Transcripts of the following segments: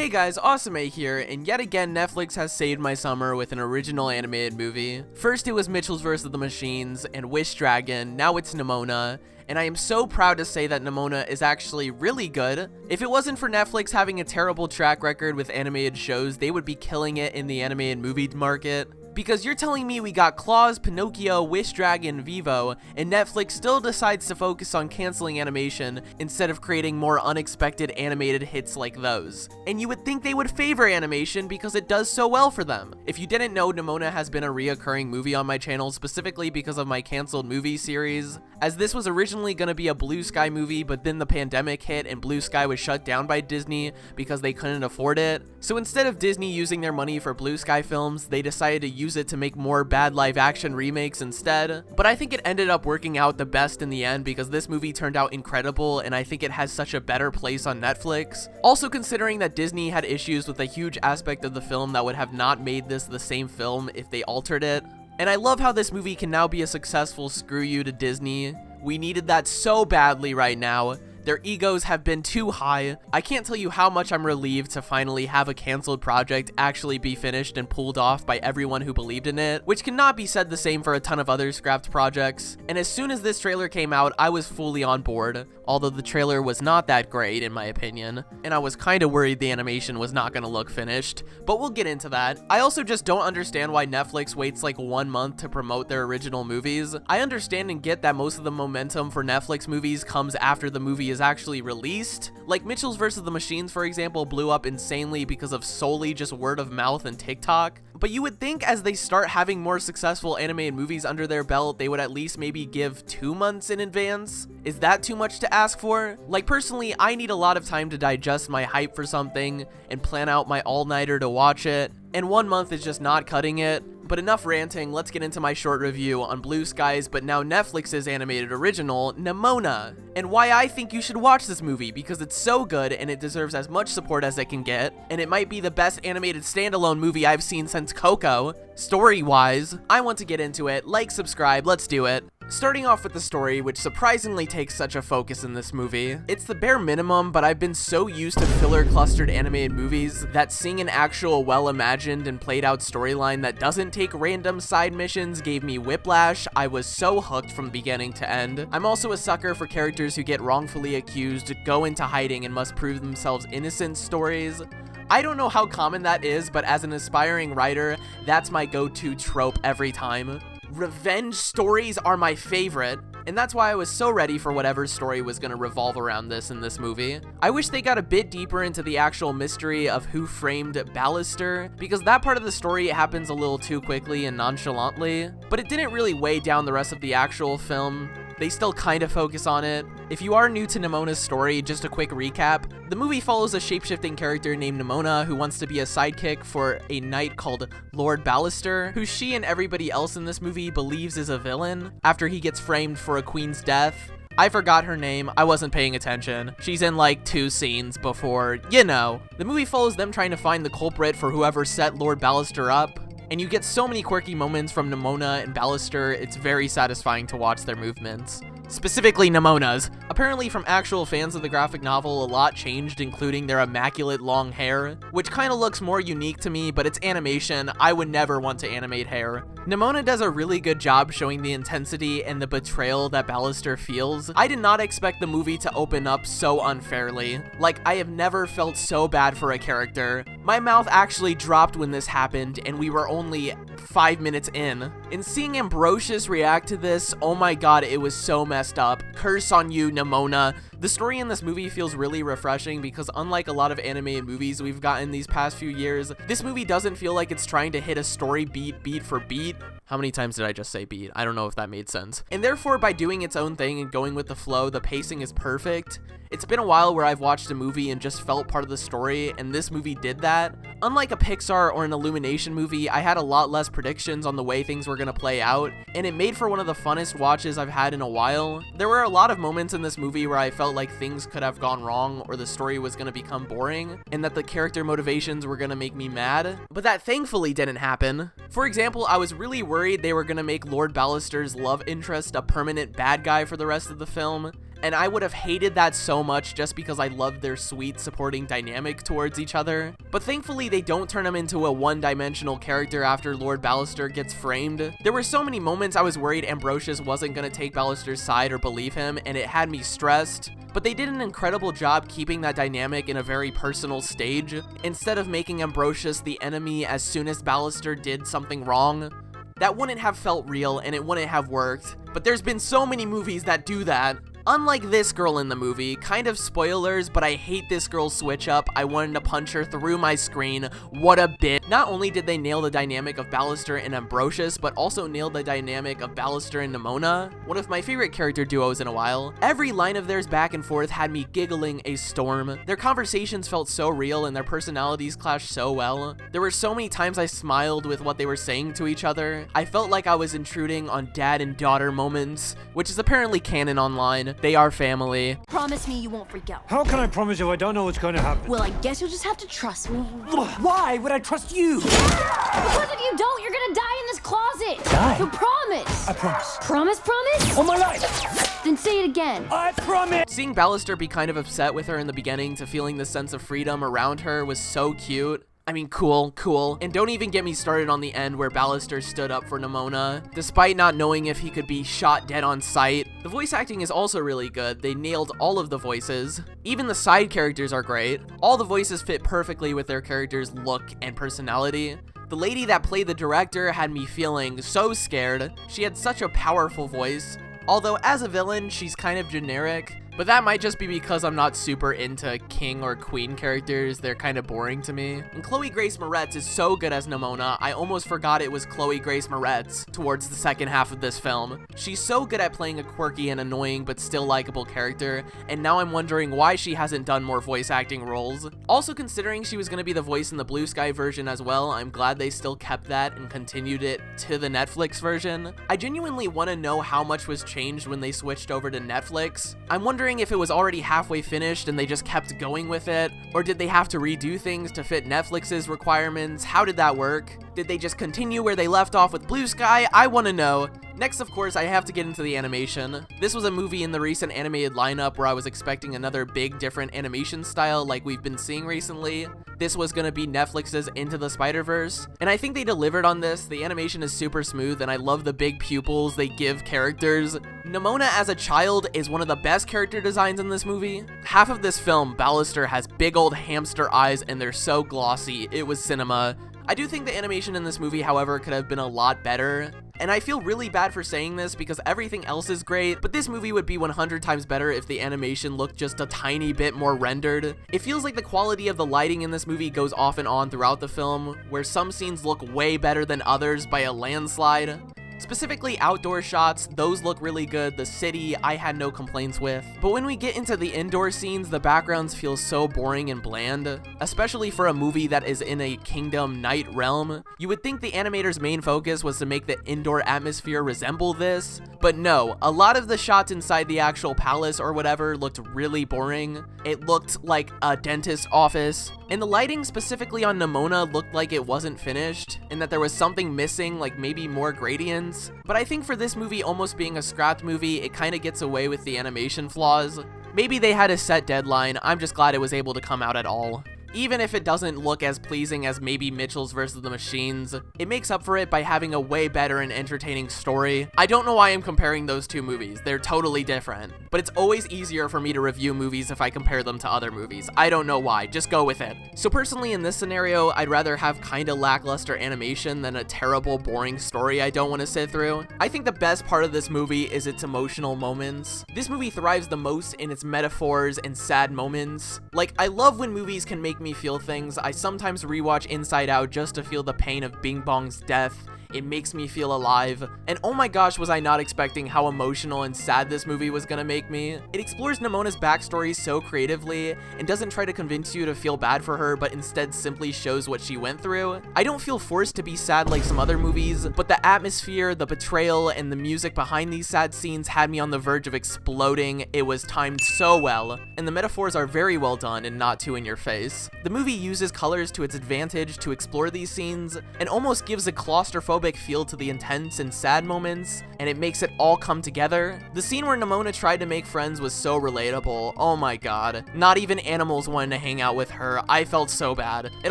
Hey guys, Awesomemay here, and yet again Netflix has saved my summer with an original animated movie. First it was Mitchell's vs. the Machines and Wish Dragon, now it's Nimona, and I am so proud to say that Nimona is actually really good. If it wasn't for Netflix having a terrible track record with animated shows, they would be killing it in the animated movie market. Because you're telling me we got Claus, Pinocchio, Wish Dragon, Vivo, and Netflix still decides to focus on canceling animation instead of creating more unexpected animated hits like those. And you would think they would favor animation because it does so well for them. If you didn't know, Nimona has been a reoccurring movie on my channel specifically because of my canceled movie series, as this was originally going to be a Blue Sky movie, but then the pandemic hit and Blue Sky was shut down by Disney because they couldn't afford it. So instead of Disney using their money for Blue Sky films, they decided to use it to make more bad live action remakes instead. But I think it ended up working out the best in the end because this movie turned out incredible and I think it has such a better place on Netflix. Also considering that Disney had issues with a huge aspect of the film that would have not made this the same film if they altered it. And I love how this movie can now be a successful screw you to Disney. We needed that so badly right now. Their egos have been too high. I can't tell you how much I'm relieved to finally have a canceled project actually be finished and pulled off by everyone who believed in it, which cannot be said the same for a ton of other scrapped projects. And as soon as this trailer came out, I was fully on board, although the trailer was not that great in my opinion, and I was kinda worried the animation was not gonna look finished, but we'll get into that. I also just don't understand why Netflix waits like 1 month to promote their original movies. I understand and get that most of the momentum for Netflix movies comes after the movie is actually released. Like Mitchell's vs. the Machines, for example, blew up insanely because of solely just word of mouth and TikTok. But you would think as they start having more successful animated movies under their belt, they would at least maybe give 2 months in advance. Is that too much to ask for? Like personally, I need a lot of time to digest my hype for something and plan out my all-nighter to watch it, and 1 month is just not cutting it. But enough ranting, let's get into my short review on Blue Sky's but now Netflix's animated original, Nimona, and why I think you should watch this movie because it's so good and it deserves as much support as it can get, and it might be the best animated standalone movie I've seen since Coco. Story-wise, I want to get into it. Like, subscribe, let's do it. Starting off with the story, which surprisingly takes such a focus in this movie. It's the bare minimum, but I've been so used to filler-clustered animated movies that seeing an actual well-imagined and played-out storyline that doesn't take random side missions gave me whiplash. I was so hooked from beginning to end. I'm also a sucker for characters who get wrongfully accused, go into hiding, and must prove themselves innocent stories. I don't know how common that is, but as an aspiring writer, that's my go-to trope every time. Revenge stories are my favorite, and that's why I was so ready for whatever story was going to revolve around this in this movie. I wish they got a bit deeper into the actual mystery of who framed Ballister, because that part of the story happens a little too quickly and nonchalantly, but it didn't really weigh down the rest of the actual film. They still kind of focus on it. If you are new to Nimona's story, just a quick recap. The movie follows a shapeshifting character named Nimona who wants to be a sidekick for a knight called Lord Ballister, who she and everybody else in this movie believes is a villain after he gets framed for a queen's death. I forgot her name, I wasn't paying attention. She's in like 2 scenes before, you know. The movie follows them trying to find the culprit for whoever set Lord Ballister up. And you get so many quirky moments from Nimona and Ballister, it's very satisfying to watch their movements. Specifically Nimona's. Apparently from actual fans of the graphic novel, a lot changed, including their immaculate long hair, which kinda looks more unique to me, but it's animation, I would never want to animate hair. Nimona does a really good job showing the intensity and the betrayal that Ballister feels. I did not expect the movie to open up so unfairly. Like, I have never felt so bad for a character. My mouth actually dropped when this happened, and we were only 5 minutes in. And seeing Ambrosius react to this, oh my god, it was so messed up. Curse on you, Nimona. The story in this movie feels really refreshing because unlike a lot of animated movies we've gotten these past few years, this movie doesn't feel like it's trying to hit a story beat for beat. How many times did I just say beat? I don't know if that made sense. And therefore, by doing its own thing and going with the flow, the pacing is perfect. It's been a while where I've watched a movie and just felt part of the story, and this movie did that. Unlike a Pixar or an Illumination movie, I had a lot less predictions on the way things were gonna play out, and it made for one of the funnest watches I've had in a while. There were a lot of moments in this movie where I felt like things could have gone wrong or the story was gonna become boring, and that the character motivations were gonna make me mad, but that thankfully didn't happen. For example, I was really worried they were gonna make Lord Ballister's love interest a permanent bad guy for the rest of the film, and I would have hated that so much just because I loved their sweet supporting dynamic towards each other. But thankfully they don't turn him into a one-dimensional character after Lord Ballister gets framed. There were so many moments I was worried Ambrosius wasn't gonna take Ballister's side or believe him, and it had me stressed. But they did an incredible job keeping that dynamic in a very personal stage, instead of making Ambrosius the enemy as soon as Ballister did something wrong. That wouldn't have felt real and it wouldn't have worked. But there's been so many movies that do that. Unlike this girl in the movie, kind of spoilers, but I hate this girl's switch up. I wanted to punch her through my screen. What a bitch. Not only did they nail the dynamic of Ballister and Ambrosius, but also nailed the dynamic of Ballister and Nimona, one of my favorite character duos in a while. Every line of theirs back and forth had me giggling a storm. Their conversations felt so real and their personalities clashed so well. There were so many times I smiled with what they were saying to each other. I felt like I was intruding on dad and daughter moments, which is apparently canon online. They are family. Promise me you won't freak out. How can I promise you I don't know what's going to happen? Well, I guess you'll just have to trust me. Why would I trust you? Because if you don't, you're gonna die in this closet. Die? So promise. I promise. Promise? On my life. Then say it again. I promise. Seeing Ballister be kind of upset with her in the beginning to feeling the sense of freedom around her was so cute. I mean, cool. And don't even get me started on the end where Ballister stood up for Nimona, despite not knowing if he could be shot dead on sight. The voice acting is also really good. They nailed all of the voices. Even the side characters are great. All the voices fit perfectly with their characters' look and personality. The lady that played the director had me feeling so scared. She had such a powerful voice. Although as a villain, she's kind of generic. But that might just be because I'm not super into king or queen characters. They're kind of boring to me. And Chloe Grace Moretz is so good as Nimona, I almost forgot it was Chloe Grace Moretz towards the second half of this film. She's so good at playing a quirky and annoying but still likable character, and now I'm wondering why she hasn't done more voice acting roles. Also, considering she was going to be the voice in the Blue Sky version as well, I'm glad they still kept that and continued it to the Netflix version. I genuinely want to know how much was changed when they switched over to Netflix. I'm wondering if it was already halfway finished and they just kept going with it, or did they have to redo things to fit Netflix's requirements? How did that work? Did they just continue where they left off with Blue Sky? I want to know. Next, of course, I have to get into the animation. This was a movie in the recent animated lineup where I was expecting another big different animation style like we've been seeing recently. This was gonna be Netflix's Into the Spider-Verse, and I think they delivered on this. The animation is super smooth, and I love the big pupils they give characters. Nimona as a child is one of the best character designs in this movie. Half of this film, Ballister has big old hamster eyes, and they're so glossy. It was cinema. I do think the animation in this movie, however, could have been a lot better. And I feel really bad for saying this because everything else is great, but this movie would be 100 times better if the animation looked just a tiny bit more rendered. It feels like the quality of the lighting in this movie goes off and on throughout the film, where some scenes look way better than others by a landslide. Specifically outdoor shots, those look really good. The city, I had no complaints with. But when we get into the indoor scenes, the backgrounds feel so boring and bland, especially for a movie that is in a kingdom night realm. You would think the animator's main focus was to make the indoor atmosphere resemble this, but no, a lot of the shots inside the actual palace or whatever looked really boring. It looked like a dentist's office. And the lighting specifically on Nimona looked like it wasn't finished, and that there was something missing, like maybe more gradients. But I think for this movie almost being a scrapped movie, it kind of gets away with the animation flaws. Maybe they had a set deadline. I'm just glad it was able to come out at all. Even if it doesn't look as pleasing as maybe Mitchell's vs. the Machines, it makes up for it by having a way better and entertaining story. I don't know why I'm comparing those two movies. They're totally different. But it's always easier for me to review movies if I compare them to other movies. I don't know why. Just go with it. So personally, in this scenario, I'd rather have kinda lackluster animation than a terrible, boring story I don't want to sit through. I think the best part of this movie is its emotional moments. This movie thrives the most in its metaphors and sad moments. Like, I love when movies can make me feel things. I sometimes rewatch Inside Out just to feel the pain of Bing Bong's death. It makes me feel alive. And oh my gosh, was I not expecting how emotional and sad this movie was gonna make me. It explores Nimona's backstory so creatively and doesn't try to convince you to feel bad for her, but instead simply shows what she went through. I don't feel forced to be sad like some other movies, but the atmosphere, the betrayal, and the music behind these sad scenes had me on the verge of exploding. It was timed so well, and the metaphors are very well done and not too in your face. The movie uses colors to its advantage to explore these scenes and almost gives a claustrophobic claustrophobic feel to the intense and sad moments, and it makes it all come together. The scene where Nimona tried to make friends was so relatable. Oh my god. Not even animals wanted to hang out with her. I felt so bad. It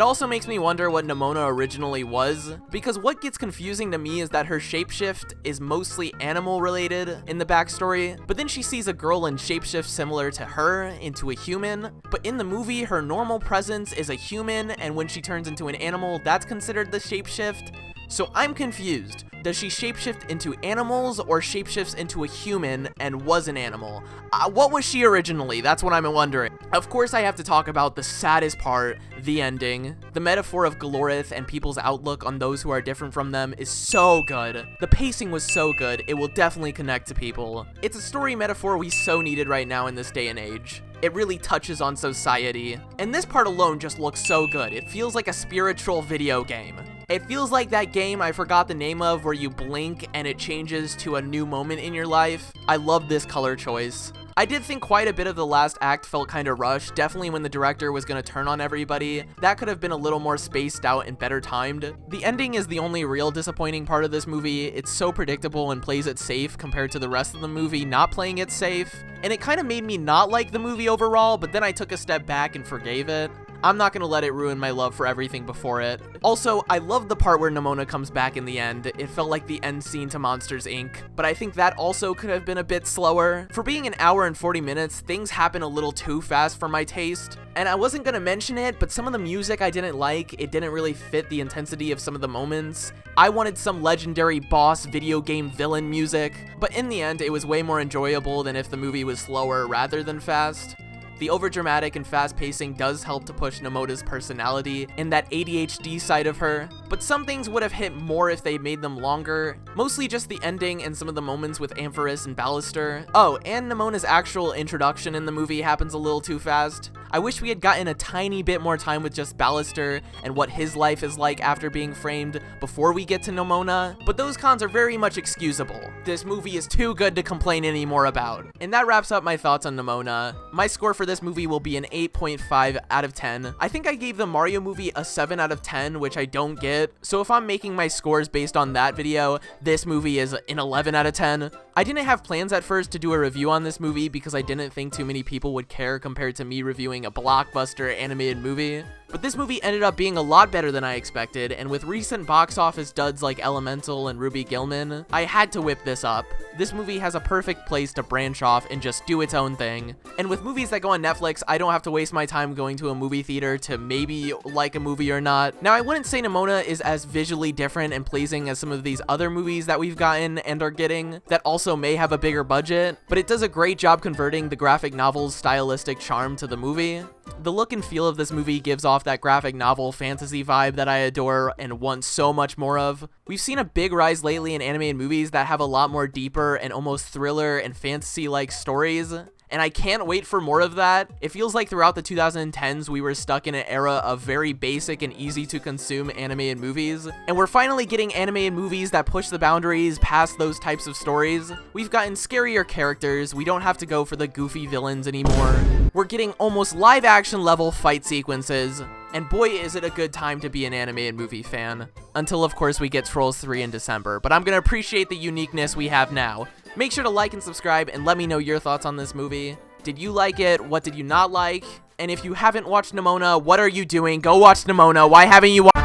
also makes me wonder what Nimona originally was, because what gets confusing to me is that her shapeshift is mostly animal related in the backstory, but then she sees a girl and shapeshift similar to her into a human, but in the movie her normal presence is a human, and when she turns into an animal, that's considered the shapeshift. So I'm confused. Does she shapeshift into animals or shapeshifts into a human and was an animal? What was she originally? That's what I'm wondering. Of course, I have to talk about the saddest part, the ending. The metaphor of Galorith and people's outlook on those who are different from them is so good. The pacing was so good, it will definitely connect to people. It's a story metaphor we so needed right now in this day and age. It really touches on society. And this part alone just looks so good. It feels like a spiritual video game. It feels like that game I forgot the name of where you blink and it changes to a new moment in your life. I love this color choice. I did think quite a bit of the last act felt kind of rushed, definitely when the director was going to turn on everybody. That could have been a little more spaced out and better timed. The ending is the only real disappointing part of this movie. It's so predictable and plays it safe compared to the rest of the movie not playing it safe. And it kind of made me not like the movie overall, but then I took a step back and forgave it. I'm not gonna let it ruin my love for everything before it. Also, I love the part where Nimona comes back in the end. It felt like the end scene to Monsters, Inc., but I think that also could have been a bit slower. For being an hour and 40 minutes, things happen a little too fast for my taste. And I wasn't gonna mention it, but some of the music I didn't like. It didn't really fit the intensity of some of the moments. I wanted some legendary boss video game villain music, but in the end, it was way more enjoyable than if the movie was slower rather than fast. The overdramatic and fast pacing does help to push Nimona's personality and that ADHD side of her, but some things would have hit more if they made them longer, mostly just the ending and some of the moments with Ampharis and Ballister. Oh, and Nimona's actual introduction in the movie happens a little too fast. I wish we had gotten a tiny bit more time with just Ballister and what his life is like after being framed before we get to Nimona, but those cons are very much excusable. This movie is too good to complain anymore about. And that wraps up my thoughts on Nimona. My score for this movie will be an 8.5 out of 10. I think I gave the Mario movie a 7 out of 10, which I don't get. So if I'm making my scores based on that video, this movie is an 11 out of 10. I didn't have plans at first to do a review on this movie because I didn't think too many people would care compared to me reviewing a blockbuster animated movie. But this movie ended up being a lot better than I expected, and with recent box office duds like Elemental and Ruby Gillman, I had to whip this up. This movie has a perfect place to branch off and just do its own thing. And with movies that go on Netflix, I don't have to waste my time going to a movie theater to maybe like a movie or not. Now, I wouldn't say Nimona is as visually different and pleasing as some of these other movies that we've gotten and are getting that also may have a bigger budget, but it does a great job converting the graphic novel's stylistic charm to the movie. The look and feel of this movie gives off that graphic novel fantasy vibe that I adore and want so much more of. We've seen a big rise lately in animated movies that have a lot more deeper and almost thriller and fantasy-like stories, and I can't wait for more of that. It feels like throughout the 2010s, we were stuck in an era of very basic and easy to consume animated movies, and we're finally getting animated movies that push the boundaries past those types of stories. We've gotten scarier characters, we don't have to go for the goofy villains anymore. We're getting almost live action level fight sequences, and boy is it a good time to be an animated movie fan. Until of course we get Trolls 3 in December, but I'm gonna appreciate the uniqueness we have now. Make sure to like and subscribe and let me know your thoughts on this movie. Did you like it? What did you not like? And if you haven't watched Nimona, what are you doing? Go watch Nimona. Why haven't you watched